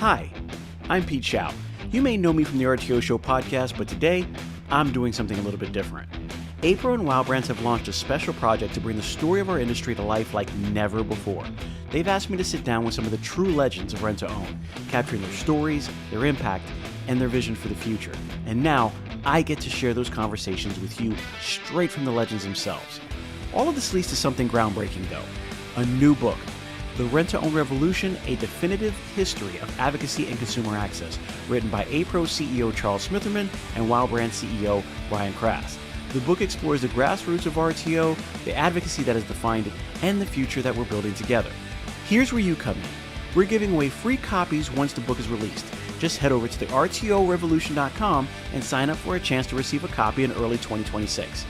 Hi, I'm Pete Chow. You may know me from the RTO Show podcast, but today I'm doing something a little bit different. APRO and Wow Brands have launched a special project to bring the story of our industry to life like never before. They've asked me to sit down with some of the true legends of rent-to-own, capturing their stories, their impact, and their vision for the future. And now I get to share those conversations with you straight from the legends themselves. All of this leads to something groundbreaking though, a new book, The Rent-to-Own Revolution, A Definitive History of Advocacy and Consumer Access, written by APRO CEO Charles Smitherman and Wow Brands CEO Brian Krass. The book explores the grassroots of RTO, the advocacy that has defined it, and the future that we're building together. Here's where you come in. We're giving away free copies once the book is released. Just head over to the RTOrevolution.com and sign up for a chance to receive a copy in early 2026.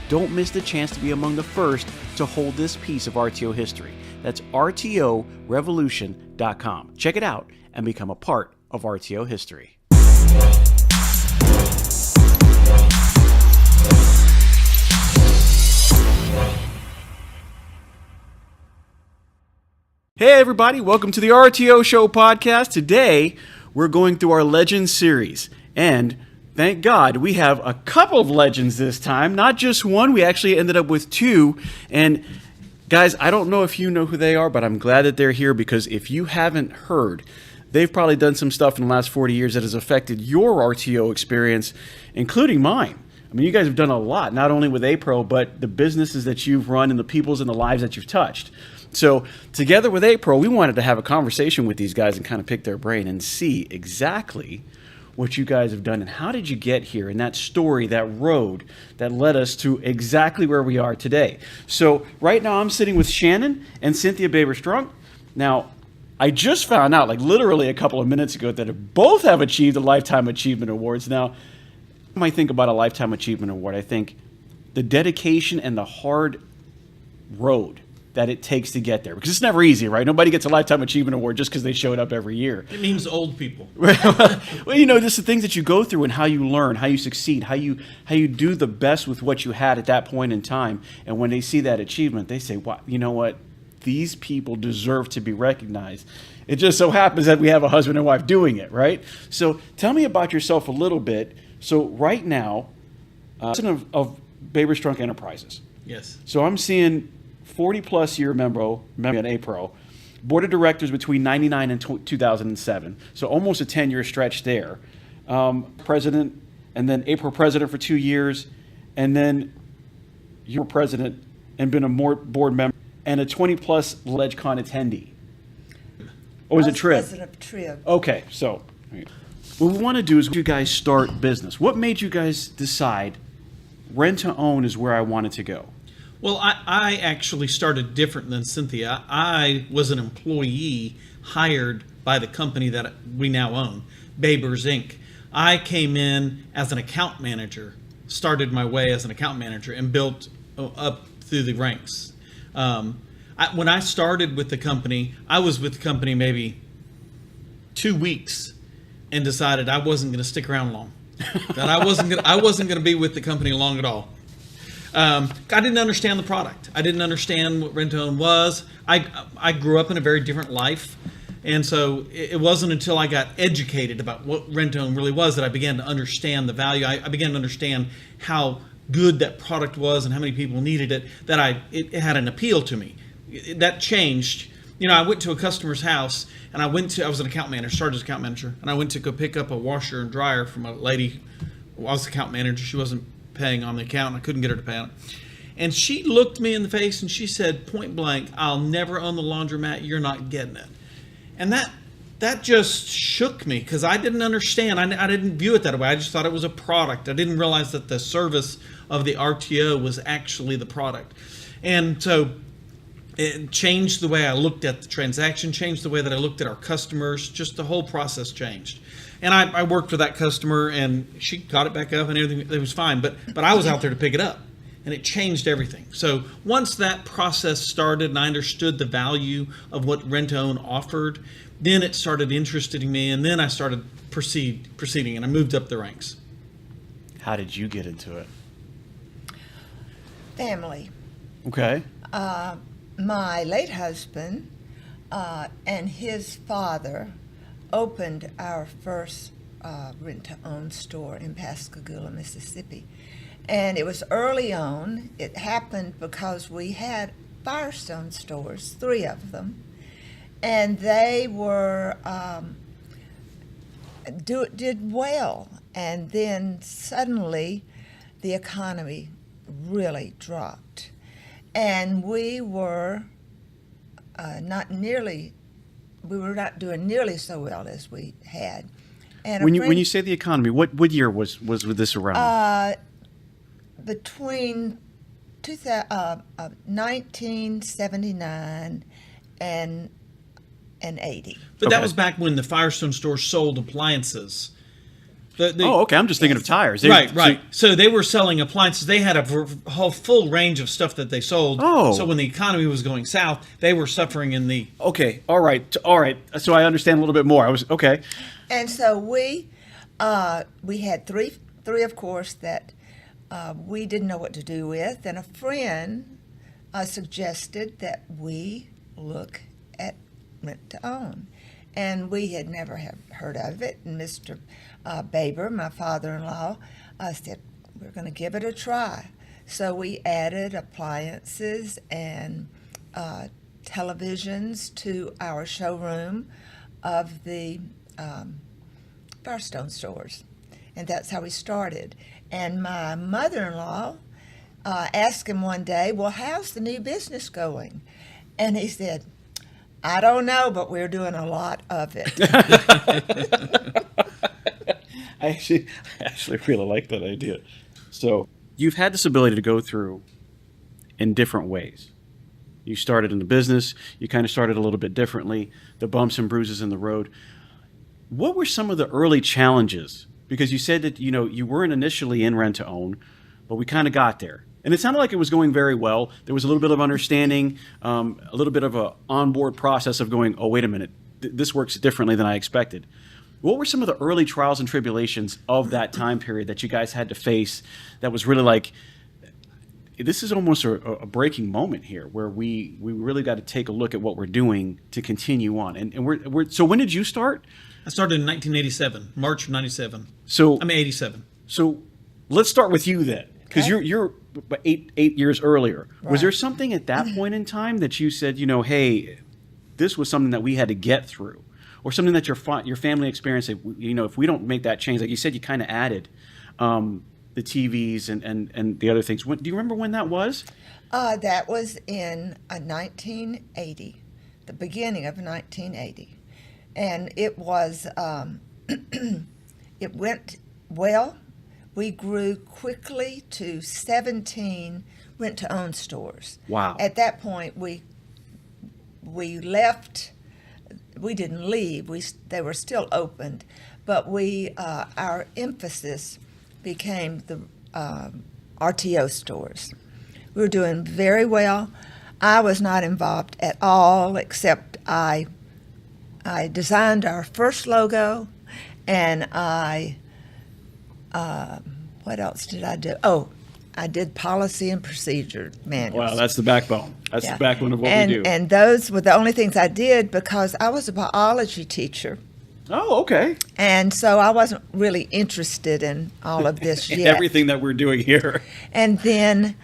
Don't miss the chance to be among the first to hold this piece of RTO history. That's RTOrevolution.com. Check it out and become a part of RTO history. Hey everybody, welcome to the RTO Show podcast. Today, we're going through our Legends series. And thank God, we have a couple of legends this time, not just one. We actually ended up with two. And guys, I don't know if you know who they are, but I'm glad that they're here because if you haven't heard, they've probably done some stuff in the last 40 years that has affected your RTO experience, including mine. I mean, you guys have done a lot, not only with APRO, but the businesses that you've run and the peoples and the lives that you've touched. So together with APRO, we wanted to have a conversation with these guys and kind of pick their brain and see exactly what you guys have done and how did you get here and that story, that road that led us to exactly where we are today. So right now I'm sitting with Shannon and Cynthia Baber-Strunk. Now, I just found out, like literally a couple of minutes ago, that both have achieved the Lifetime Achievement Awards. Now, when I think about a Lifetime Achievement Award, I think the dedication and the hard road that it takes to get there. Because it's never easy, right? Nobody gets a Lifetime Achievement Award just because they showed up every year. It means old people. Well, you know, just the things that you go through and how you learn, how you succeed, how you do the best with what you had at that point in time. And when they see that achievement, they say, wow, you know what? These people deserve to be recognized. It just so happens that we have a husband and wife doing it, right? So tell me about yourself a little bit. So right now, president of Baber-Strunk Enterprises. Yes. So I'm seeing 40-plus year member at APRO, board of directors between 99 and 2007, so almost a 10-year stretch there. President, and then APRO president for 2 years, and then you were president and been a board member, and a 20-plus LegCon attendee. Or was it Trib? President of Trib. Okay, so what we want to do is you guys start business. What made you guys decide rent-to-own is where I wanted to go? Well, I actually started different than Cynthia. I was an employee hired by the company that we now own, Baber's Inc. I came in as an account manager, started my way as an account manager, and built up through the ranks. When I started with the company, I was with the company maybe 2 weeks and decided I wasn't going to stick around long. That I wasn't going to be with the company long at all. I didn't understand the product. I didn't understand what rent-to-own was. I grew up in a very different life. And so it wasn't until I got educated about what rent-to-own really was that I began to understand the value. I began to understand how good that product was and how many people needed it, that it had an appeal to me. That changed. You know, I went to a customer's house and I was an account manager, started as account manager, and I went to go pick up a washer and dryer from a lady who was the account manager. She wasn't paying on the account, and I couldn't get her to pay on it. And she looked me in the face and she said, point blank, I'll never own the laundromat, you're not getting it. And that just shook me because I didn't understand. I didn't view it that way. I just thought it was a product. I didn't realize that the service of the RTO was actually the product. And so it changed the way I looked at the transaction, changed the way that I looked at our customers, just the whole process changed. And I worked with that customer, and she got it back up, and everything, it was fine. But I was out there to pick it up, and it changed everything. So once that process started, and I understood the value of what rent-to-own offered, then it started interesting me, and then I started proceeding, and I moved up the ranks. How did you get into it? Family. Okay. My late husband and his father opened our first rent-to-own store in Pascagoula, Mississippi. And it was early on. It happened because we had Firestone stores, 3 of them, and they were did well. And then suddenly the economy really dropped, and we were not doing nearly so well as we had. And when you say the economy, what year was this around? Between 1979 and 80. But that was back when the Firestone store sold appliances. Okay. I'm just thinking of tires. Right. So they were selling appliances. They had a whole full range of stuff that they sold. Oh. So when the economy was going south, they were suffering in the... Okay. All right. So I understand a little bit more. Okay. And so we had three, of course, that we didn't know what to do with, and a friend suggested that we look at rent-to-own. And we had never heard of it. And Mr. Baber, my father-in-law, said, we're going to give it a try. So we added appliances and televisions to our showroom of the Firestone stores. And that's how we started. And my mother-in-law asked him one day, well, how's the new business going? And he said, I don't know, but we're doing a lot of it. I actually really like that idea. So you've had this ability to go through in different ways. You started in the business. You kind of started a little bit differently, the bumps and bruises in the road. What were some of the early challenges? Because you said that, you weren't initially in rent-to-own, but we kind of got there. And it sounded like it was going very well. There was a little bit of understanding, a little bit of an onboard process of going, oh, wait a minute, this works differently than I expected. What were some of the early trials and tribulations of that time period that you guys had to face that was really like, this is almost a breaking moment here where we really got to take a look at what we're doing to continue on. And so when did you start? I started in 1987, March of 97. 87. So let's start with you then, because you're 8 years earlier. Right. Was there something at that point in time that you said, hey, this was something that we had to get through, or something that your family experienced? If we don't make that change, like you said, you kind of added the TVs and the other things. Do you remember when that was? That was in 1980, the beginning of 1980. And it was, it went well. We grew quickly to 17 rent-to-own stores. Wow. At that point, we left. We didn't leave. They were still opened, but our emphasis became the RTO stores. We were doing very well. I was not involved at all, except I designed our first logo, and what else did I do? Oh, I did policy and procedure manuals. Wow, that's the backbone. That's the backbone of what we do. And those were the only things I did because I was a biology teacher. Oh, okay. And so I wasn't really interested in all of this yet. Everything that we're doing here. And then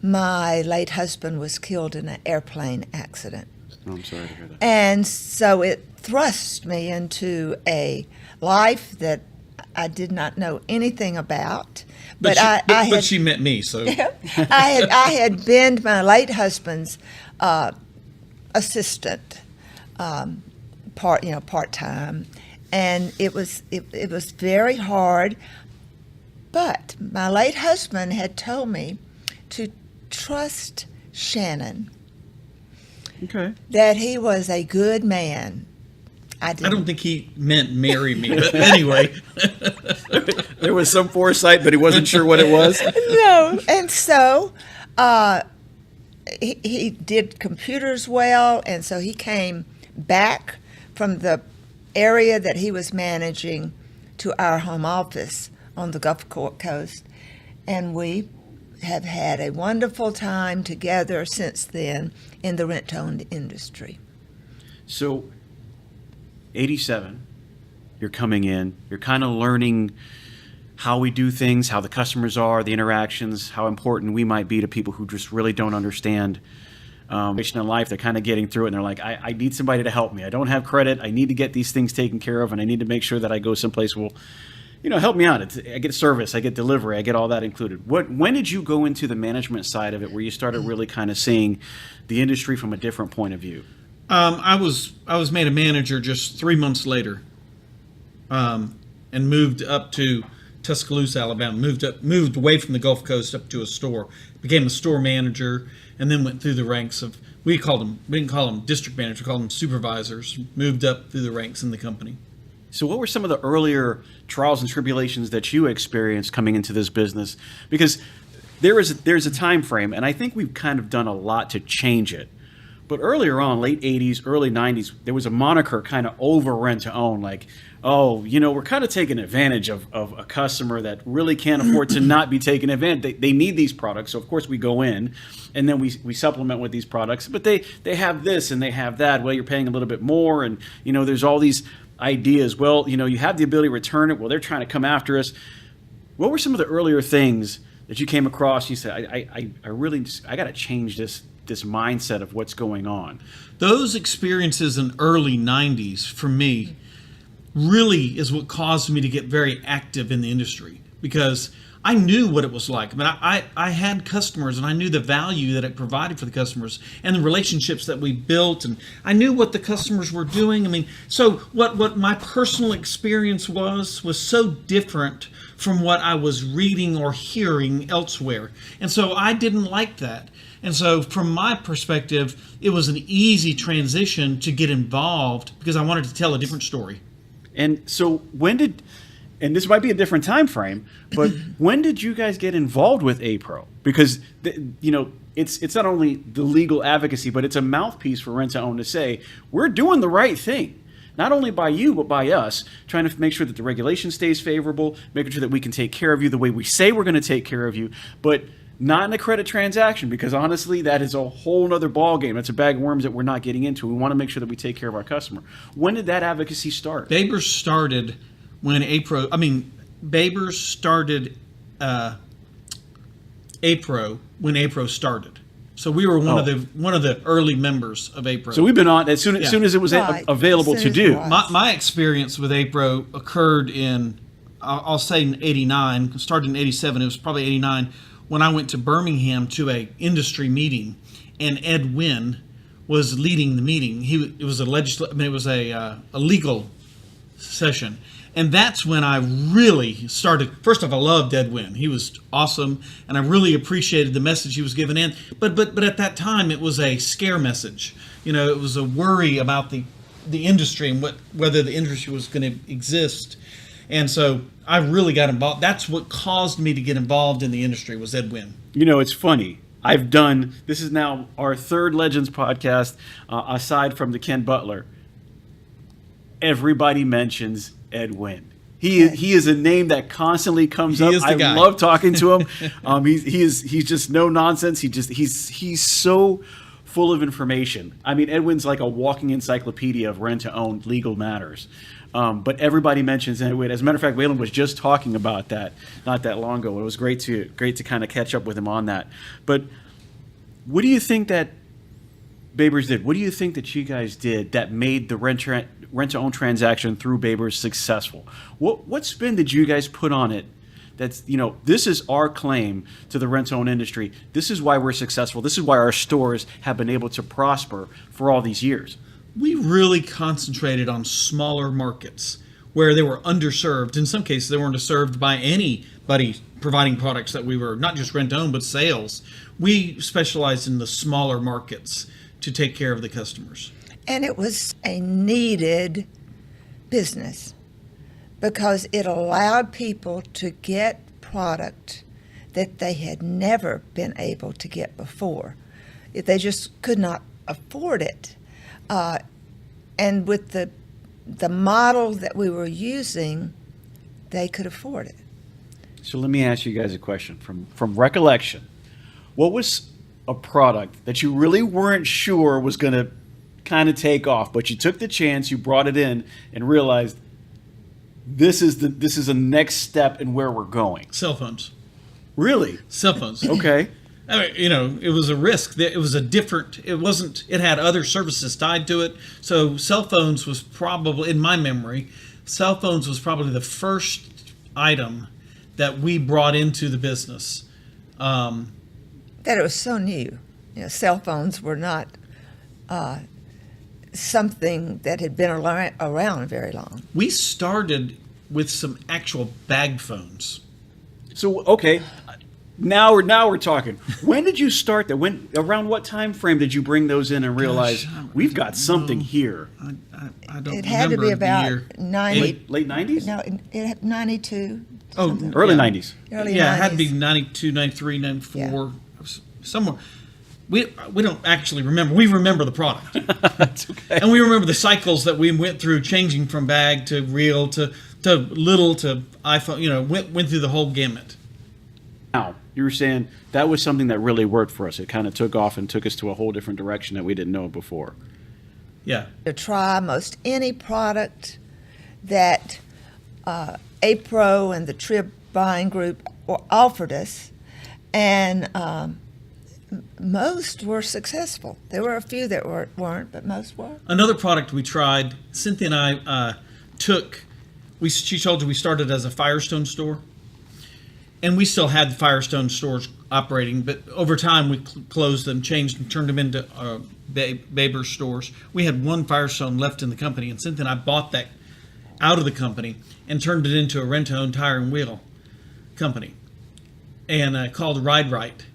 my late husband was killed in an airplane accident. Oh, I'm sorry to hear that. And so it thrust me into a life that I did not know anything about. But she met me, so I had been my late husband's assistant, part time, and it was very hard. But my late husband had told me to trust Shannon. Okay. That he was a good man. I don't think he meant marry me, but anyway. There was some foresight, but he wasn't sure what it was. No, and so he did computers well, and so he came back from the area that he was managing to our home office on the Gulf Coast, and we have had a wonderful time together since then in the rent-to-own industry. So, 87, you're coming in, you're kind of learning how we do things, how the customers are, the interactions, how important we might be to people who just really don't understand in life. They're kind of getting through it, and they're like, I need somebody to help me. I don't have credit. I need to get these things taken care of, and I need to make sure that I go someplace will, help me out. I get service, I get delivery, I get all that included. When did you go into the management side of it, where you started really kind of seeing the industry from a different point of view? I was made a manager just 3 months later, and moved up to Tuscaloosa, Alabama. Moved away from the Gulf Coast up to a store. Became a store manager, and then went through the ranks of, we didn't call them district managers, we called them supervisors. Moved up through the ranks in the company. So what were some of the earlier trials and tribulations that you experienced coming into this business? Because there's a time frame, and I think we've kind of done a lot to change it. But earlier on, late 80s, early 90s, there was a moniker kind of over rent-to-own, like, oh, we're kind of taking advantage of a customer that really can't afford to not be taken advantage. They need these products, so of course we go in, and then we supplement with these products. But they have this and they have that. Well, you're paying a little bit more, and there's all these ideas. Well, you have the ability to return it. Well, they're trying to come after us. What were some of the earlier things that you came across? You said, I got to change this mindset of what's going on. Those experiences in early 90s for me really is what caused me to get very active in the industry, because I knew what it was like. I mean, I had customers, and I knew the value that it provided for the customers and the relationships that we built, and I knew what the customers were doing. I mean, so what my personal experience was so different from what I was reading or hearing elsewhere. And so I didn't like that. And so from my perspective, it was an easy transition to get involved because I wanted to tell a different story. And so and this might be a different time frame, but when did you guys get involved with APRO? Because it's not only the legal advocacy, but it's a mouthpiece for rent-to-own to say we're doing the right thing, not only by you but by us, trying to make sure that the regulation stays favorable, making sure that we can take care of you the way we say we're going to take care of you, but not in a credit transaction, because honestly, that is a whole nother ballgame. That's a bag of worms that we're not getting into. We want to make sure that we take care of our customer. When did that advocacy start? Baber started when Baber started APRO when APRO started. So we were one of the early members of APRO. So we've been on as soon as it was available to do. My experience with APRO occurred in, I'll say in 89, started in 87, it was probably 89, when I went to Birmingham to a industry meeting, and Ed Wynn was leading the meeting. It was a legal session, and that's when I really started. First off, I loved Ed Wynn. He was awesome, and I really appreciated the message he was giving in. But at that time, it was a scare message. It was a worry about the industry and whether the industry was going to exist. And so I really got involved. That's what caused me to get involved in the industry, was Ed Wynn. It's funny. This is now our third Legends podcast, aside from the Ken Butler. Everybody mentions Ed Wynn. He is a name that constantly comes up. I love talking to him. He's just no nonsense. He's so full of information. I mean, Ed Wynn's like a walking encyclopedia of rent-to-own legal matters. But everybody mentions Ed Wynn. As a matter of fact, Waylon was just talking about that not that long ago. It was great to kind of catch up with him on that. But what do you think that Baber's did? What do you think that you guys did that made the rent-to-own transaction through Baber's successful? What spin did you guys put on it? That's, this is our claim to the rent-to-own industry. This is why we're successful. This is why our stores have been able to prosper for all these years. We really concentrated on smaller markets where they were underserved. In some cases, they weren't served by anybody providing products that we were, not just rent-own, but sales. We specialized in the smaller markets to take care of the customers. And it was a needed business because it allowed people to get product that they had never been able to get before. They just could not afford it. And with the model that we were using, they could afford it. So let me ask you guys a question from recollection. What was a product that you really weren't sure was going to kind of take off, but you took the chance, you brought it in, and realized this is a next step in where we're going. Cell phones. Really? Cell phones. Okay. I mean, it was a risk. It was a different. It wasn't. It had other services tied to it. So cell phones was probably, in my memory, cell phones was probably the first item that we brought into the business. That it was so new. Cell phones were not something that had been around very long. We started with some actual bag phones. So okay, now we're talking. When did you start that? Around what time frame did you bring those in and realize we've got something here? I don't. It had to be remember the about year. 90. Late 90s? No, it had 92. Oh, something. Early yeah. 90s. Early Yeah, it 90s. had to be 92, 93, 94, Yeah. somewhere. We don't actually remember. We remember the product. That's okay. And we remember the cycles that we went through, changing from bag to reel to little to iPhone. Went through the whole gamut. Now, you were saying that was something that really worked for us. It kind of took off and took us to a whole different direction that we didn't know before. Yeah. To try most any product that APRO and the Trib Buying Group offered us, and most were successful. There were a few that weren't, but most were. Another product we tried, Cynthia and I took. She told you we started as a Firestone store, and we still had the Firestone stores operating, but over time we closed them, changed and turned them into Baber stores. We had one Firestone left in the company, and Cynthia and I bought that out of the company and turned it into a rent-to-own tire and wheel company, and called Ride Right.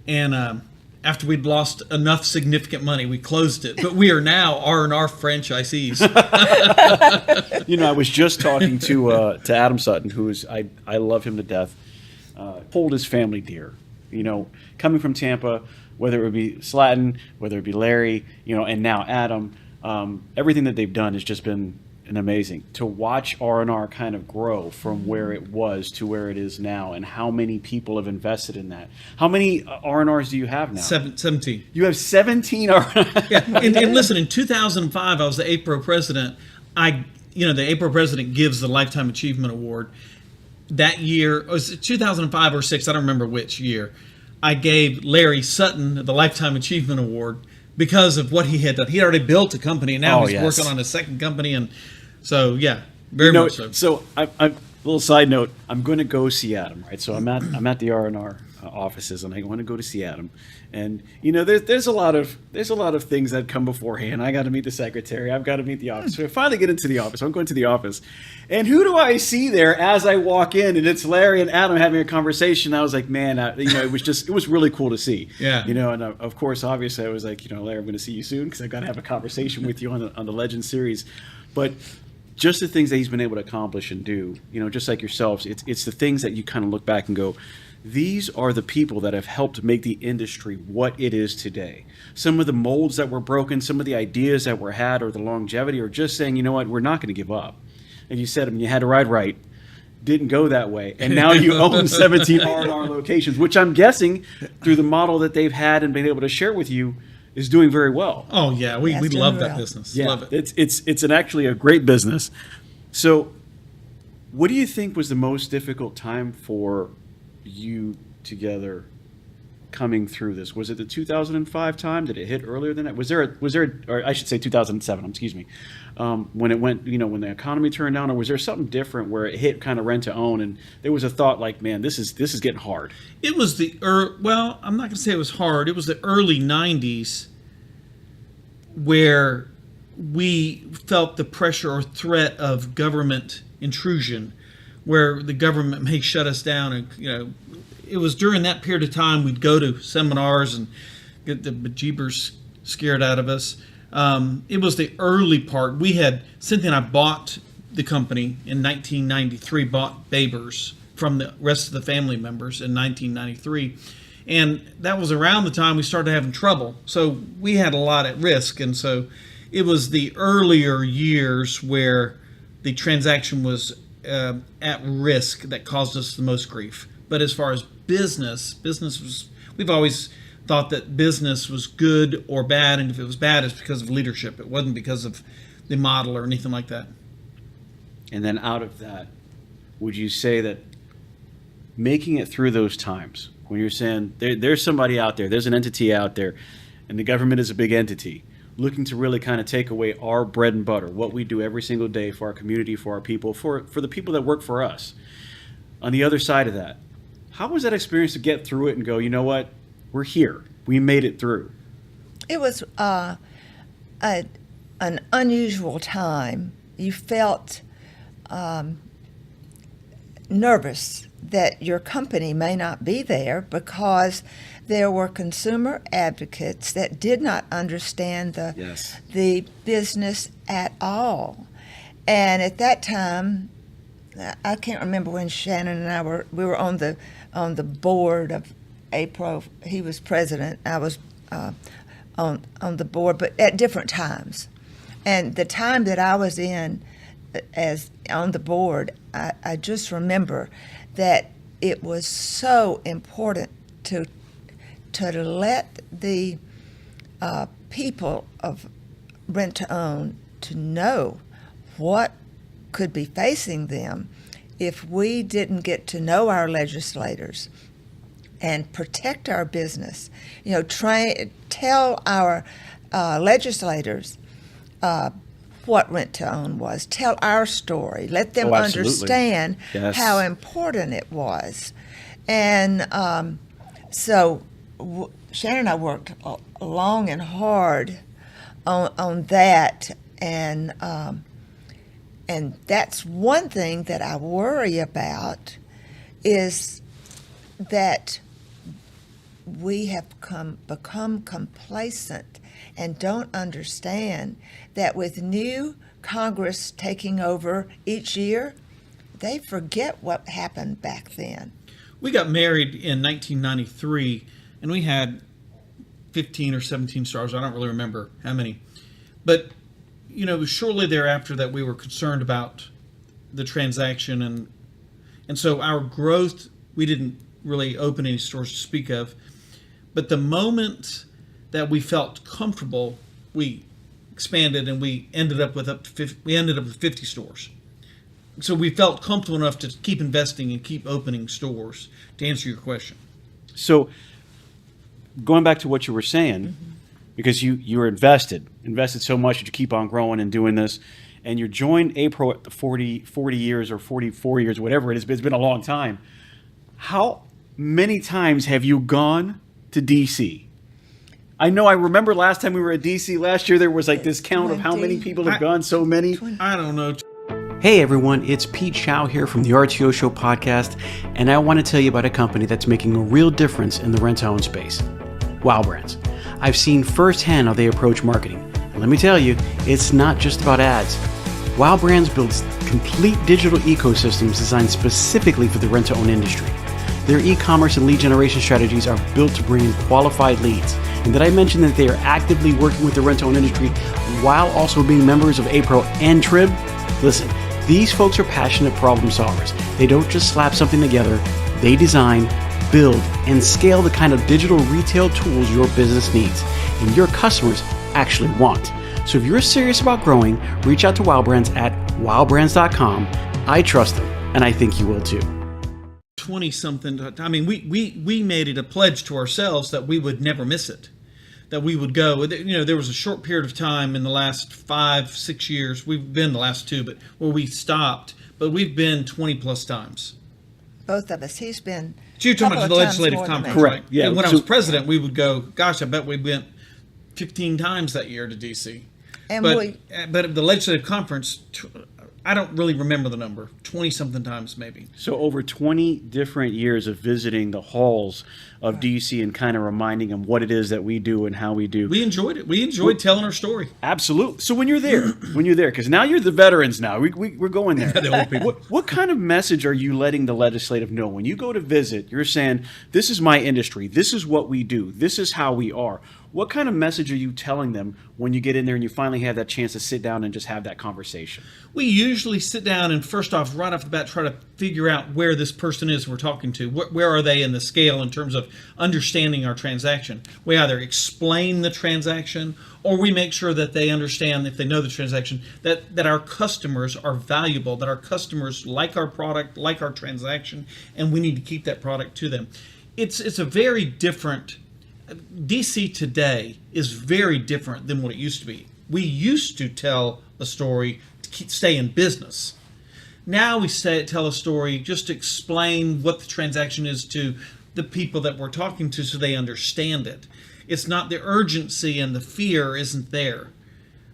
And after we'd lost enough significant money, we closed it. But we are now RNR franchisees. I was just talking to Adam Sutton, who is I love him to death. Hold his family dear. Coming from Tampa, whether it would be Slatton, whether it be Larry, and now Adam, everything that they've done has just been amazing. To watch R&R kind of grow from where it was to where it is now, and how many people have invested in that. How many R&Rs do you have now? 17. You have 17 R&Rs. Yeah, and listen, in 2005, I was the APRO president. The APRO president gives the Lifetime Achievement Award. That year, it was 2005 or 6, I don't remember which year, I gave Larry Sutton the Lifetime Achievement Award because of what he had done. He had already built a company, and now he's working on his second company. And so, yeah, very much so. So, a little side note, I'm going to go see Adam, right? So I'm at the R&R offices, and I want to go to see Adam. And there's a lot of things that come beforehand. I got to meet the secretary. I've got to meet the office. So I finally get into the office. I'm going to the office, and who do I see there as I walk in? And it's Larry and Adam having a conversation. I was like, man, it was really cool to see. Yeah. And of course, obviously, I was like, Larry, I'm going to see you soon because I got to have a conversation with you on the Legend series, but. Just the things that he's been able to accomplish and do, just like yourselves, it's the things that you kind of look back and go, these are the people that have helped make the industry what it is today. Some of the molds that were broken, some of the ideas that were had, or the longevity, or just saying, you know what, we're not going to give up. And you said, you had to ride right. Didn't go that way. And now you own 17 R&R locations, which I'm guessing through the model that they've had and been able to share with you is doing very well. Oh yeah, we love that business. Yeah, love it. It's actually a great business. So, what do you think was the most difficult time for you together coming through this? Was it the 2005 time? Did it hit earlier than that? Was there, or I should say 2007? Excuse me. When it went, when the economy turned down, or was there something different where it hit kind of rent to own, and there was a thought like, man, this is getting hard. It was well, I'm not going to say it was hard. It was the early 90s where we felt the pressure or threat of government intrusion, where the government may shut us down. And, it was during that period of time we'd go to seminars and get the bejeebers scared out of us. It was the early part. Cynthia and I bought the company in 1993, bought Baber's from the rest of the family members in 1993. And that was around the time we started having trouble. So we had a lot at risk. And so it was the earlier years where the transaction was at risk that caused us the most grief. But as far as business was, we've always thought that business was good or bad, and if it was bad, it's because of leadership. It wasn't because of the model or anything like that. And then out of that, would you say that making it through those times, when you're saying there's somebody out there, there's an entity out there, and the government is a big entity, looking to really kind of take away our bread and butter, what we do every single day for our community, for our people, for the people that work for us. On the other side of that, how was that experience to get through it and go, you know what, we're here, we made it through? It was an unusual time. You felt nervous that your company may not be there because there were consumer advocates that did not understand the business at all. And at that time, I can't remember when Shannon and I were on the board of APRO. He was president. I was on the board, but at different times. And the time that I was in as on the board, I just remember that it was so important to let the people of rent to own to know what could be facing them if we didn't get to know our legislators and protect our business. You know, tell our legislators what rent to own was. Tell our story. Let them understand how important it was. And so Shannon and I worked long and hard on that, and that's one thing that I worry about, is that we have become complacent and don't understand that with new Congress taking over each year, they forget what happened back then. We got married in 1993, and we had 15 or 17 stores. I don't really remember how many. But, you know, shortly thereafter that we were concerned about the transaction. And so our growth, we didn't really open any stores to speak of. But the moment that we felt comfortable, we expanded, and we ended up with 50 stores. So we felt comfortable enough to keep investing and keep opening stores, to answer your question. So going back to what you were saying, because you were invested so much that you keep on growing and doing this, and you joined APRO at the 40 years or 44 years, whatever it is, but it's been a long time. How many times have you gone to D.C.? I know I remember last time we were at D.C. last year, there was like this count of how many people have gone, so many. I don't know. Hey everyone, it's Pete Chow here from the RTO Show podcast, and I want to tell you about a company that's making a real difference in the rent-to-own space, Wow Brands. I've seen firsthand how they approach marketing, and let me tell you, it's not just about ads. Wow Brands builds complete digital ecosystems designed specifically for the rent-to-own industry. Their e-commerce and lead generation strategies are built to bring in qualified leads. And did I mention that they are actively working with the rent-to-own industry while also being members of APRO and TRIB? Listen, these folks are passionate problem solvers. They don't just slap something together. They design, build, and scale the kind of digital retail tools your business needs and your customers actually want. So if you're serious about growing, reach out to Wow Brands at wowbrands.com. I trust them, and I think you will too. 20-something. I mean, we made it a pledge to ourselves that we would never miss it, that we would go. You know, there was a short period of time in the last 5-6 years. We've been the last 2, but where we stopped. But we've been 20 plus times. Both of us. He's been. So you're talking about the legislative conference, correct? Right? Yeah. And when I was president, we would go. Gosh, I bet we went 15 times that year to DC. And but at the legislative conference, I don't really remember the number, 20-something times maybe. So over 20 different years of visiting the halls of D.C. and kind of reminding them what it is that we do and how we do. We enjoyed it. We enjoyed telling our story. Absolutely. So when you're there, because now you're the veterans now, we're going there. The old people. What kind of message are you letting the legislative know? When you go to visit, you're saying, this is my industry, this is what we do, this is how we are. What kind of message are you telling them when you get in there and you finally have that chance to sit down and just have that conversation? We usually sit down and first off, right off the bat, try to figure out where this person is we're talking to. Where are they in the scale in terms of understanding our transaction? We either explain the transaction or we make sure that they understand, if they know the transaction, that our customers are valuable, that our customers like our product, like our transaction, and we need to keep that product to them. It's a very different, DC today is very different than what it used to be. We used to tell a story to stay in business. Now we tell a story just to explain what the transaction is to the people that we're talking to so they understand it. It's not the urgency and the fear isn't there.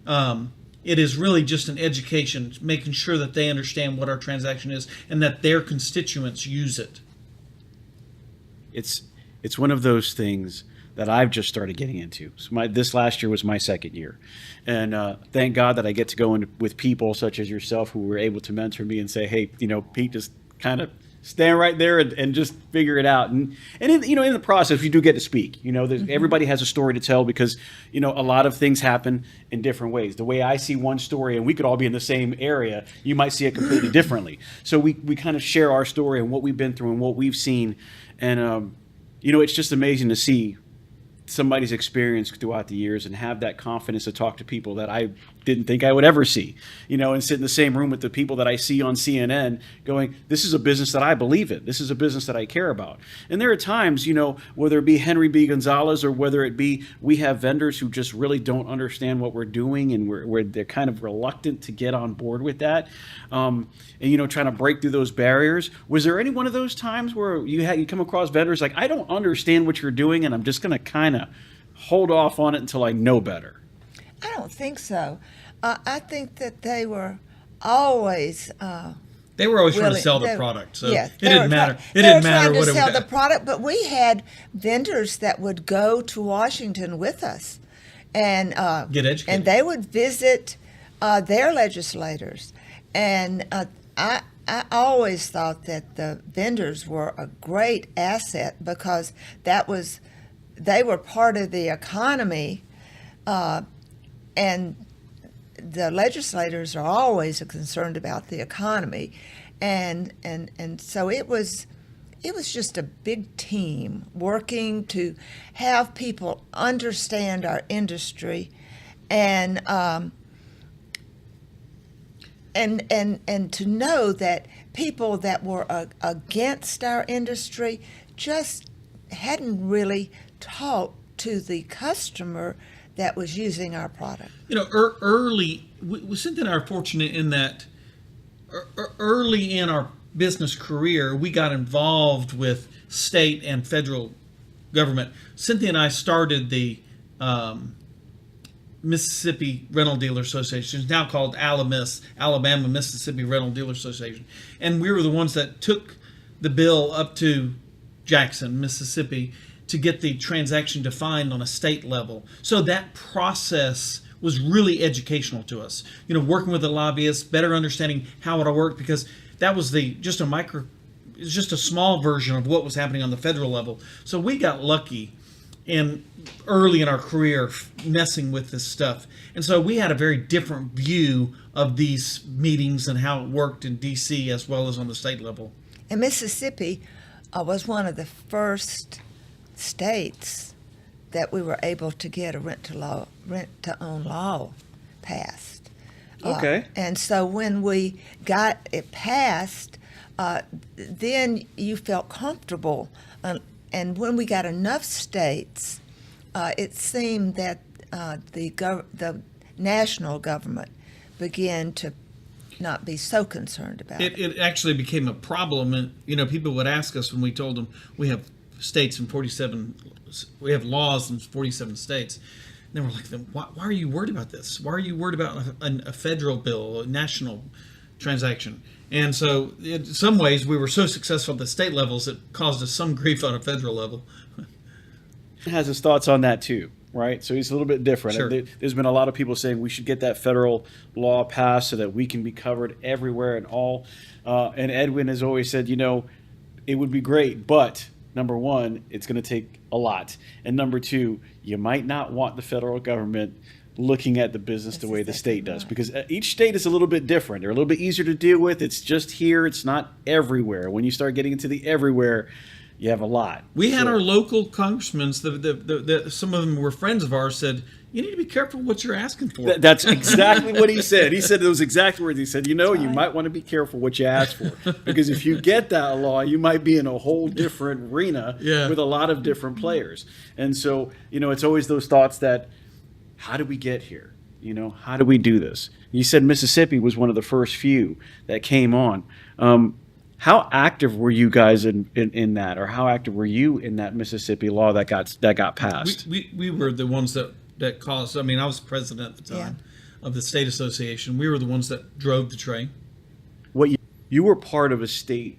It is really just an education, making sure that they understand what our transaction is and that their constituents use it. It's one of those things that I've just started getting into. So this last year was my second year. And thank God that I get to go in with people such as yourself who were able to mentor me and say, hey, Pete, just kind of stand right there and just figure it out. And in the process, you do get to speak. Everybody has a story to tell because, a lot of things happen in different ways. The way I see one story, and we could all be in the same area, you might see it completely differently. So we kind of share our story and what we've been through and what we've seen. And, it's just amazing to see somebody's experience throughout the years and have that confidence to talk to people that I didn't think I would ever see, and sit in the same room with the people that I see on CNN going, this is a business that I believe in. This is a business that I care about. And there are times, whether it be Henry B. Gonzalez or whether it be we have vendors who just really don't understand what we're doing and where they're kind of reluctant to get on board with that. And, trying to break through those barriers. Was there any one of those times where you come across vendors like, I don't understand what you're doing and I'm just going to kind of hold off on it until I know better? I don't think so. I think that they were always they were always trying to willing- sell the they- product, so yes, it they didn't were matter. try- It they didn't were matter trying what to it sell was. the product, but we had vendors that would go to Washington with us and Get educated. and they would visit their legislators. And I always thought that the vendors were a great asset because they were part of the economy, and the legislators are always concerned about the economy, and so it was just a big team working to have people understand our industry, and to know that people that were against our industry just hadn't really talked to the customer that was using our product. Early, Cynthia and I are fortunate in that early in our business career, we got involved with state and federal government. Cynthia and I started the Mississippi Rental Dealer Association, it's now called Alabama Mississippi Rental Dealer Association. And we were the ones that took the bill up to Jackson, Mississippi, to get the transaction defined on a state level. So that process was really educational to us. Working with the lobbyists, better understanding how it'll work, because that was just a small version of what was happening on the federal level. So we got lucky early in our career messing with this stuff. And so we had a very different view of these meetings and how it worked in DC as well as on the state level. And Mississippi was one of the first states that we were able to get a rent-to-own law passed. Okay. And so when we got it passed, then you felt comfortable. And when we got enough states, it seemed that the national government began to not be so concerned about it. It actually became a problem, and people would ask us when we told them we have states in 47, we have laws in 47 states. And they were like, why are you worried about this? Why are you worried about a federal bill, a national transaction? And so in some ways we were so successful at the state levels it caused us some grief on a federal level. Has his thoughts on that too, right? So he's a little bit different. Sure. There's been a lot of people saying we should get that federal law passed so that we can be covered everywhere and all. And Edwin has always said, it would be great, but number one, it's going to take a lot. And number two, you might not want the federal government looking at the business the way the state does, because each state is a little bit different. They're a little bit easier to deal with. It's just here. It's not everywhere. When you start getting into the everywhere, you have a lot. We had our local congressmen, some of them were friends of ours, said, you need to be careful what you're asking for. That's exactly what he said. He said those exact words. He said, you might want to be careful what you ask for, because if you get that law, you might be in a whole different arena with a lot of different players. And so, it's always those thoughts that, how did we get here? How do we do this? You said Mississippi was one of the first few that came on. How active were you guys in that, or how active were you in that Mississippi law that got passed? We were the ones that caused. I mean, I was president at the time of the state association. We were the ones that drove the train. You were part of a state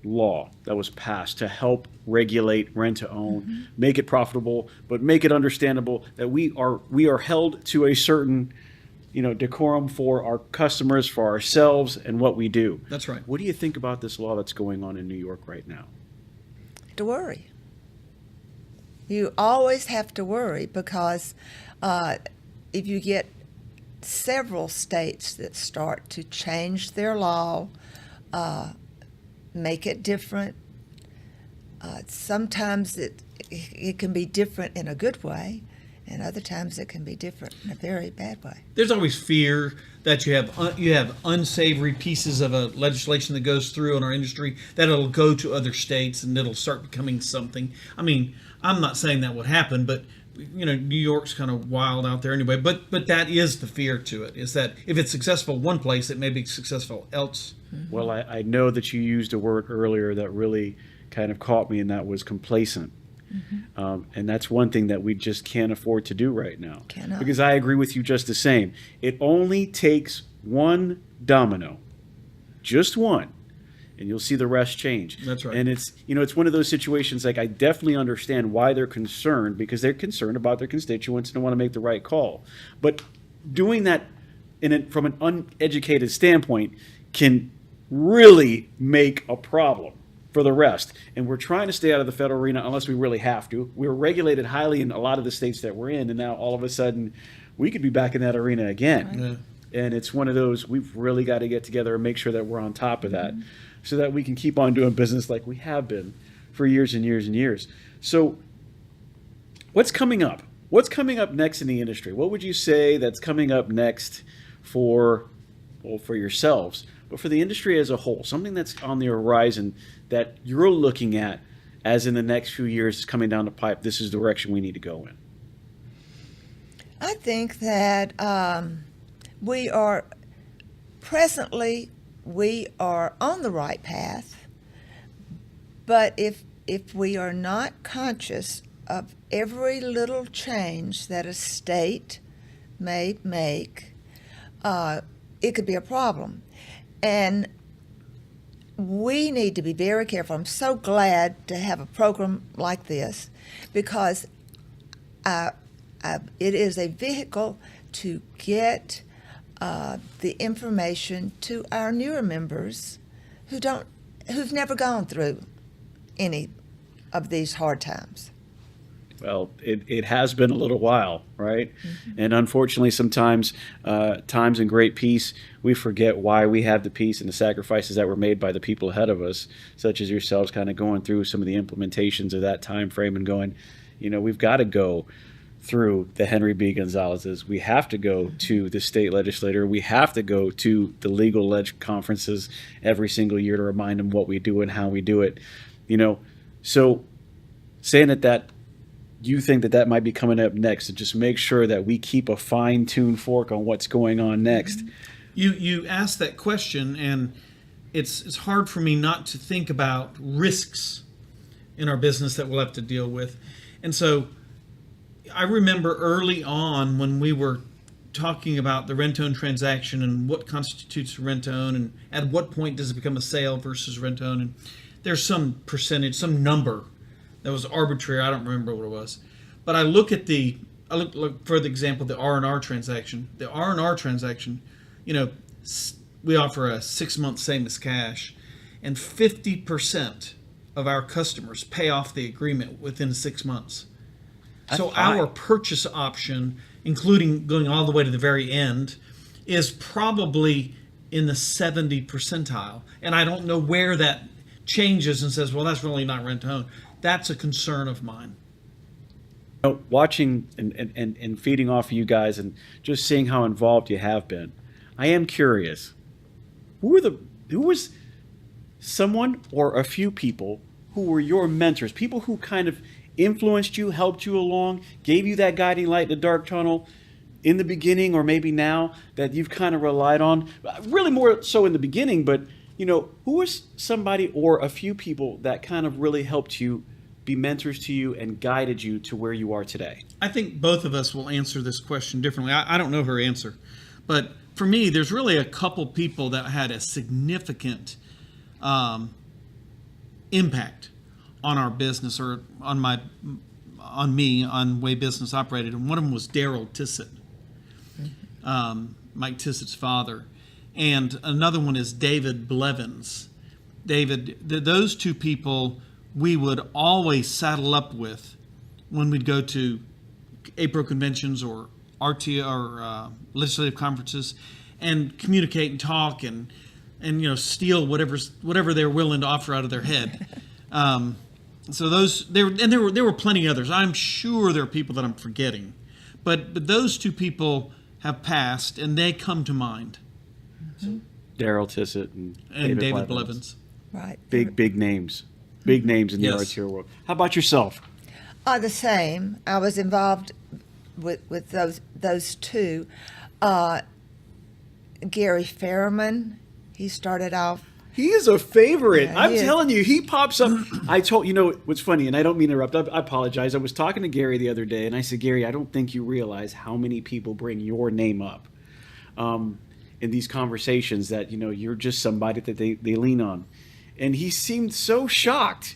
law that was passed to help regulate rent to own, make it profitable, but make it understandable that we are held to a certain decorum for our customers, for ourselves, and what we do. That's right. What do you think about this law that's going on in New York right now? To worry. You always have to worry, because if you get several states that start to change their law, make it different, sometimes it can be different in a good way, and other times it can be different in a very bad way. There's always fear that you have unsavory pieces of a legislation that goes through in our industry, that it'll go to other states and it'll start becoming something. I mean, I'm not saying that would happen, but New York's kind of wild out there anyway. But that is the fear to it, is that if it's successful one place, it may be successful else. Well, I know that you used a word earlier that really kind of caught me, and that was complacent. And that's one thing that we just can't afford to do right now. Cannot. Because I agree with you just the same. It only takes one domino, just one, and you'll see the rest change. That's right. And it's one of those situations, like, I definitely understand why they're concerned, because they're concerned about their constituents and want to make the right call. But doing that from an uneducated standpoint can really make a problem for the rest. And we're trying to stay out of the federal arena unless we really have to. We're regulated highly in a lot of the states that we're in, and now all of a sudden we could be back in that arena again. Right. Yeah. And it's one of those, we've really got to get together and make sure that we're on top of that, so that we can keep on doing business like we have been for years and years and years. So what's coming up? What's coming up next in the industry? What would you say that's coming up next for yourselves, but for the industry as a whole? Something that's on the horizon that you're looking at as in the next few years coming down the pipe, this is the direction we need to go in. I think that we are on the right path, but if we are not conscious of every little change that a state may make, it could be a problem. And we need to be very careful. I'm so glad to have a program like this, because it is a vehicle to get the information to our newer members who've never gone through any of these hard times. Well, it has been a little while, right? And unfortunately, sometimes times in great peace, we forget why we have the peace and the sacrifices that were made by the people ahead of us, such as yourselves, kind of going through some of the implementations of that time frame and going, we've got to go through the Henry B. Gonzalez's. We have to go to the state legislator. We have to go to the legal conferences every single year to remind them what we do and how we do it. So saying that you think that might be coming up next, to just make sure that we keep a fine-tuned fork on what's going on next. You asked that question, and it's hard for me not to think about risks in our business that we'll have to deal with. And so I remember early on when we were talking about the rent-own transaction and what constitutes rent-own, and at what point does it become a sale versus rent-own, and there's some percentage, some number that was arbitrary. I don't remember what it was. But I look for the example, the RNR transaction. The RNR transaction, we offer a 6-month same as cash, and 50% of our customers pay off the agreement within 6 months. So high. our purchase option, including going all the way to the very end, is probably in the 70 percentile. And I don't know where that changes and says, well, that's really not rent to own. That's a concern of mine. Watching and feeding off of you guys and just seeing how involved you have been, I am curious. Who was someone or a few people who were your mentors, people who kind of influenced you, helped you along, gave you that guiding light in the dark tunnel in the beginning or maybe now that you've kind of relied on? Really more so in the beginning, but who was somebody or a few people that kind of really helped you, be mentors to you and guided you to where you are today? I think both of us will answer this question differently. I don't know her answer. But for me, there's really a couple people that had a significant impact on our business or on me, on the way business operated. And one of them was Daryl Tissett, Mike Tissett's father. And another one is David Blevins. Those two people we would always saddle up with when we'd go to APRO conventions or RTO or legislative conferences and communicate and talk and steal whatever they're willing to offer out of their head. So there were plenty others. I'm sure there are people that I'm forgetting, but those two people have passed and they come to mind. So, Daryl Tissett and David Blevins. Right. Big names. Big names in the RTO world. How about yourself? The same. I was involved with those two. Gary Fairman, he started off. He is a favorite. Yeah, I'm telling you, he pops up. I told what's funny, and I don't mean to interrupt. I apologize. I was talking to Gary the other day, and I said, Gary, I don't think you realize how many people bring your name up in these conversations. That you're just somebody that they lean on, and he seemed so shocked.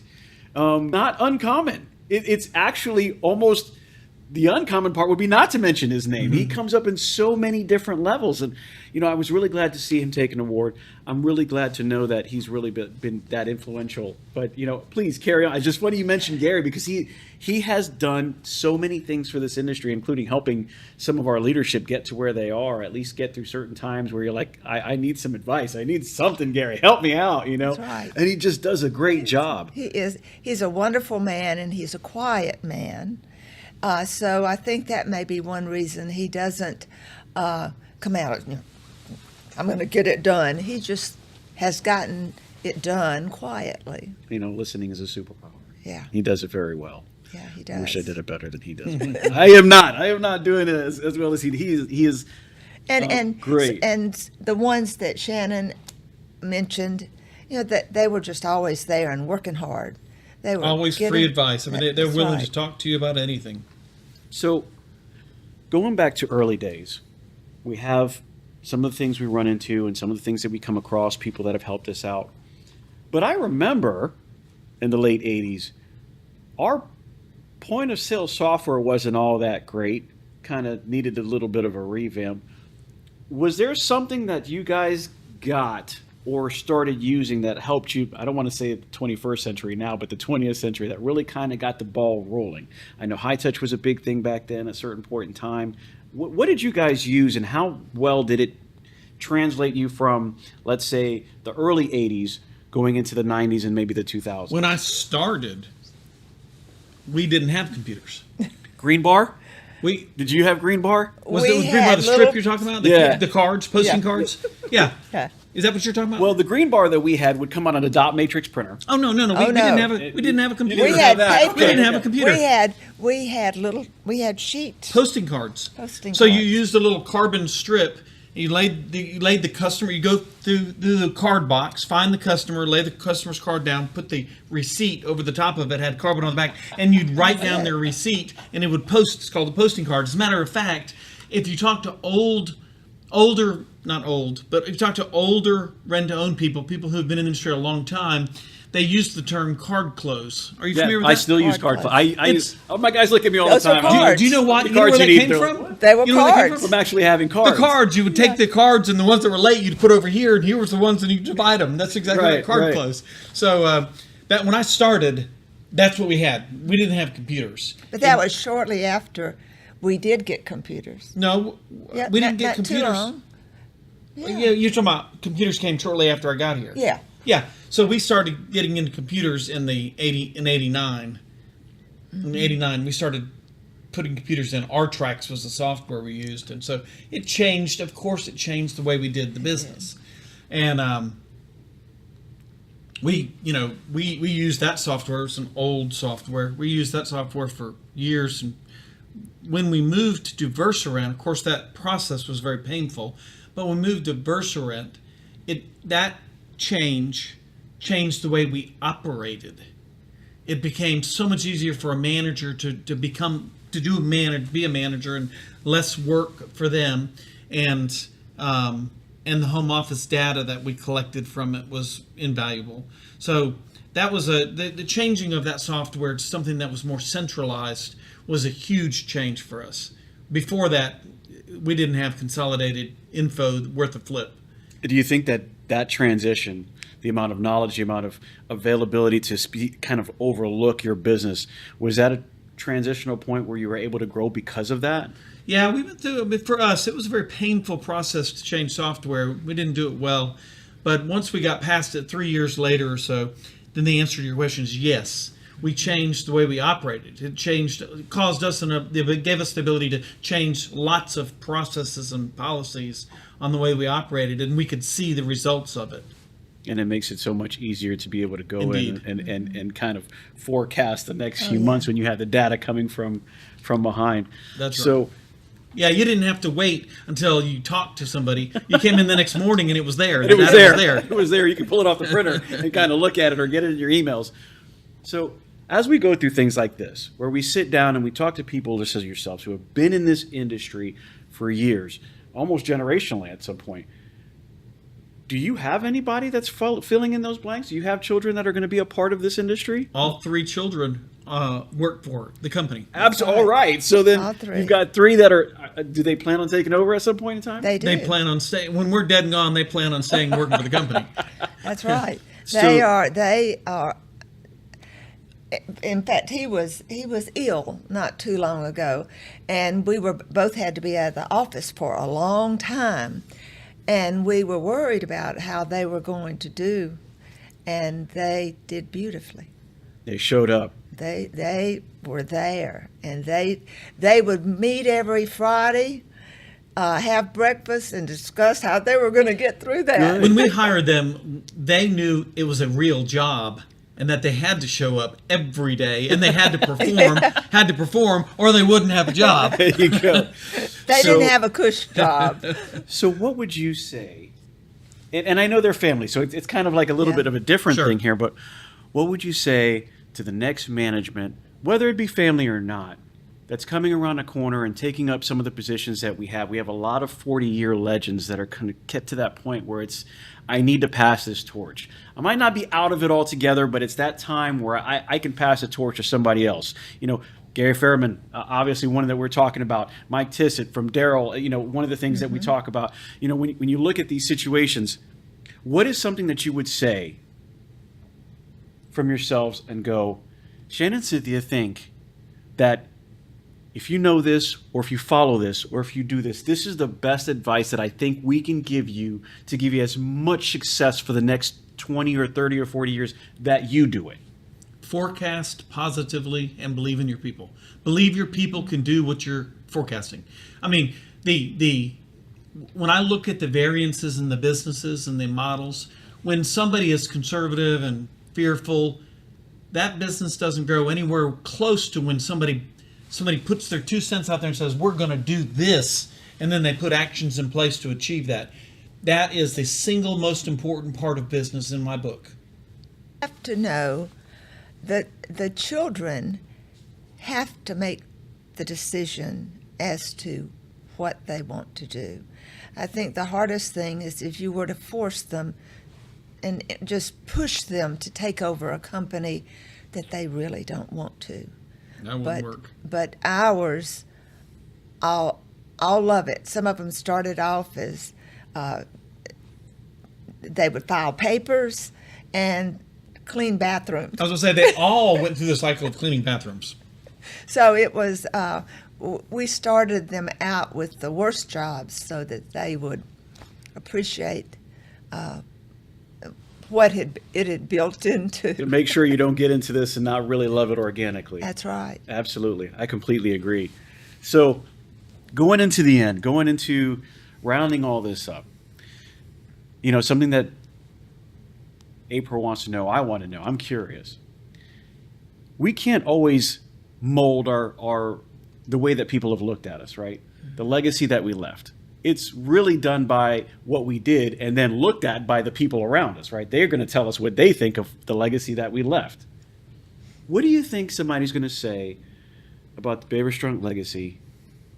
Not uncommon. It's actually almost. The uncommon part would be not to mention his name. Mm-hmm. He comes up in so many different levels. And, I was really glad to see him take an award. I'm really glad to know that he's really been that influential. But, please carry on. It's just funny you mentioned Gary because he has done so many things for this industry, including helping some of our leadership get to where they are, at least get through certain times where you're like, I need some advice. I need something, Gary. Help me out, That's right. And he just does a great job. He's a wonderful man, and he's a quiet man. So I think that may be one reason he doesn't come out, I'm going to get it done. He just has gotten it done quietly. Listening is a superpower. Yeah. He does it very well. Yeah, he does. I wish I did it better than he does. I am not doing it as well as he is. And great. And the ones that Shannon mentioned, that they were just always there and working hard. They were always free advice. I mean, they're willing to talk to you about anything. So, going back to early days, we have some of the things we run into and some of the things that we come across, people that have helped us out. But I remember in the late 80s, our point of sale software wasn't all that great, kind of needed a little bit of a revamp. Was there something that you guys got or started using that helped you, I don't want to say the 21st century now, but the 20th century, that really kind of got the ball rolling? I know high touch was a big thing back then at a certain point in time. What did you guys use, and how well did it translate you from, let's say, the early 80s going into the 90s and maybe the 2000s? When I started, we didn't have computers. Green bar? Did you have green bar? Was it green bar, the strip you're talking about? The cards, posting cards? Yeah. Is that what you're talking about? Well, the green bar that we had would come on a dot matrix printer. Oh no! We didn't have a computer. We had paper. We didn't have a computer. We had sheets. Posting cards. So you used a little carbon strip. You laid the customer. You go through the card box, find the customer, lay the customer's card down, put the receipt over the top of it, had carbon on the back, and you'd write down their receipt, and it would post. It's called a posting card. As a matter of fact, if you talk to older rent-to-own people who have been in the industry a long time, they use the term card close. Are you familiar with that? I still use card close. My guys look at me all the time. Cards. Do you know where that came from? They were cards. From actually having cards. The cards, you would take the cards, and the ones that were late, you'd put over here, and here was the ones, and you divide them. That's exactly what card close. So, that when I started, that's what we had. We didn't have computers. But that was shortly after we did get computers. No, Yeah, we didn't get not computers. Too long. Yeah, you're talking about computers came shortly after I got here. Yeah. Yeah. So we started getting into computers in the 89. In 89, we started putting computers in. RTRAX was the software we used, and so it changed. Of course, it changed the way we did the business, and we used that software. It's an old software. We used that software for years, and when we moved to Versorent, of course, that process was very painful. But when we moved to Versorent, that change changed the way we operated. It became so much easier for a manager be a manager, and less work for them, and the home office data that we collected from it was invaluable. So that was the changing of that software to something that was more centralized was a huge change for us. Before that, we didn't have consolidated info worth a flip. Do you think that transition, the amount of knowledge, the amount of availability to kind of overlook your business, was that a transitional point where you were able to grow because of that? Yeah, we went through, but for us, it was a very painful process to change software. We didn't do it well. But once we got past it 3 years later or so, then the answer to your question is yes. We changed the way we operated. It caused us, it gave us the ability to change lots of processes and policies on the way we operated, and we could see the results of it. And it makes it so much easier to be able to go Indeed. in and kind of forecast the next few months when you have the data coming from behind. That's so, right. Yeah, you didn't have to wait until you talked to somebody. You came in the next morning and it was there. It was there. It was there. You could pull it off the printer and kind of look at it or get it in your emails. So as we go through things like this, where we sit down and we talk to people just as yourselves who have been in this industry for years, almost generationally at some point, do you have anybody that's filling in those blanks? Do you have children that are going to be a part of this industry? All 3 children work for the company. Absolutely. All right. So then you've got 3 that are, do they plan on taking over at some point in time? They do. They plan on staying. When we're dead and gone, they plan on staying working for the company. That's right. So- They are. In fact, he was ill not too long ago, and we both had to be at the office for a long time, and we were worried about how they were going to do, and they did beautifully. They showed up. They were there, and they would meet every Friday, have breakfast, and discuss how they were going to get through that. When we hired them, they knew it was a real job and that they had to show up every day and they had to perform, or they wouldn't have a job. There you go. They didn't have a cush job. So what would you say, and I know they're family, so it's kind of like a little bit of a different Sure. thing here, but what would you say to the next management, whether it be family or not, that's coming around the corner and taking up some of the positions that we have? We have a lot of 40-year legends that are kind of get to that point where it's, I need to pass this torch. I might not be out of it altogether, but it's that time where I can pass the torch to somebody else. You know, Gary Fairman, obviously one that we're talking about. Mike Tissett from Darrell, you know, one of the things that we talk about. You know, when you look at these situations, what is something that you would say from yourselves and go, Shannon and Cynthia think that if you know this, or if you follow this, or if you do this, this is the best advice that I think we can give you to give you as much success for the next 20 or 30 or 40 years that you do it? Forecast positively and believe in your people. Believe your people can do what you're forecasting. I mean, when I look at the variances in the businesses and the models, when somebody is conservative and fearful, that business doesn't grow anywhere close to when somebody puts their 2 cents out there and says, we're going to do this, and then they put actions in place to achieve that. That is the single most important part of business in my book. You have to know that the children have to make the decision as to what they want to do. I think the hardest thing is if you were to force them and just push them to take over a company that they really don't want to. That wouldn't work. But ours, I'll love it. Some of them started off as they would file papers and clean bathrooms. I was going to say, they all went through the cycle of cleaning bathrooms. So it was, we started them out with the worst jobs so that they would appreciate what it had built into. To make sure you don't get into this and not really love it organically. That's right. Absolutely. I completely agree. So going into the end, going into rounding all this up, you know, something that APRO wants to know, I want to know, I'm curious. We can't always mold the way that people have looked at us, right? The legacy that we left. It's really done by what we did and then looked at by the people around us, right? They're going to tell us what they think of the legacy that we left. What do you think somebody's going to say about the Baber-Strunk legacy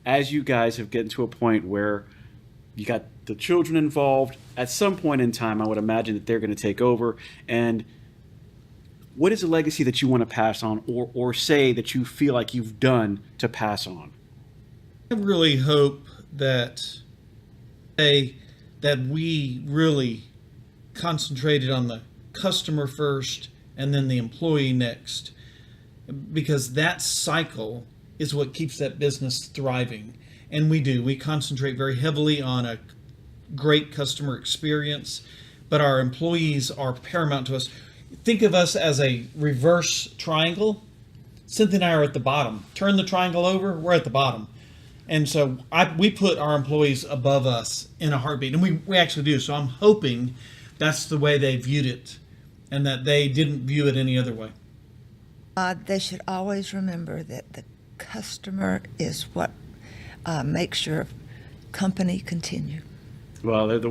as you guys have gotten to a point where you got the children involved? At some point in time, I would imagine that they're going to take over. And what is a legacy that you want to pass on or say that you feel like you've done to pass on? I really hope that we really concentrated on the customer first and then the employee next, because that cycle is what keeps that business thriving. And we concentrate very heavily on a great customer experience, but our employees are paramount to us. Think of us as a reverse triangle. Cynthia and I are at the bottom. Turn the triangle over, we're at the bottom. And so we put our employees above us in a heartbeat, and we actually do. So I'm hoping that's the way they viewed it and that they didn't view it any other way. They should always remember that the customer is what makes your company continue. Well, they're the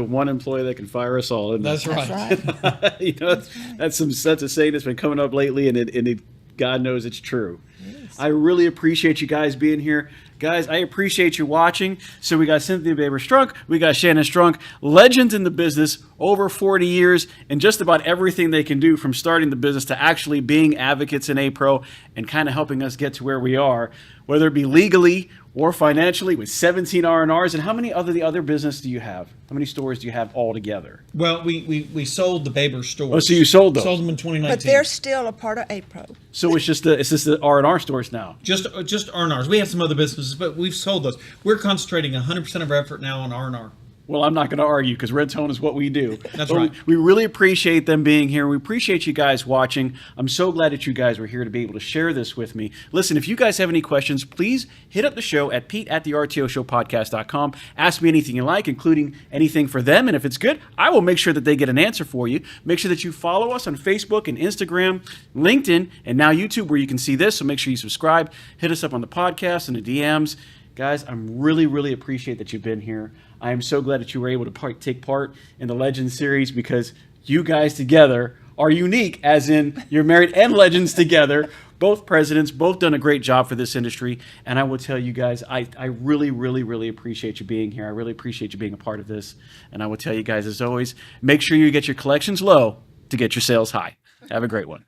one employee that can fire us all. Isn't That's right. That's right. You know, that's a saying that's been coming up lately, and God knows it's true. Yes. I really appreciate you guys being here. Guys, I appreciate you watching. So we got Cynthia Baber-Strunk, we got Shannon Strunk, legends in the business, over 40 years, and just about everything they can do from starting the business to actually being advocates in APRO and kind of helping us get to where we are, whether it be legally or financially with 17 RNRs. And how many other business do you have? How many stores do you have altogether? Well, we sold the Baber stores. Oh, so you sold those? Sold them in 2019. But they're still a part of APRO. So it's just the RNR stores now. Just RNRs. We have some other businesses, but we've sold those. We're concentrating 100% of our effort now on RNR. Well, I'm not going to argue because red tone is what we do. That's But right. We really appreciate them being here. We appreciate you guys watching. I'm so glad that you guys were here to be able to share this with me. Listen, if you guys have any questions, please hit up the show at pete@the-RTOshowpodcast.com. Ask me anything you like, including anything for them. And if it's good, I will make sure that they get an answer for you. Make sure that you follow us on Facebook and Instagram, LinkedIn, and now YouTube, where you can see this. So make sure you subscribe. Hit us up on the podcast and the DMs. Guys, I'm really appreciate that you've been here. I am so glad that you were able to take part in the Legends series, because you guys together are unique, as in you're married and legends together. Both presidents, both done a great job for this industry. And I will tell you guys, I really appreciate you being here. I really appreciate you being a part of this. And I will tell you guys, as always, make sure you get your collections low to get your sales high. Have a great one.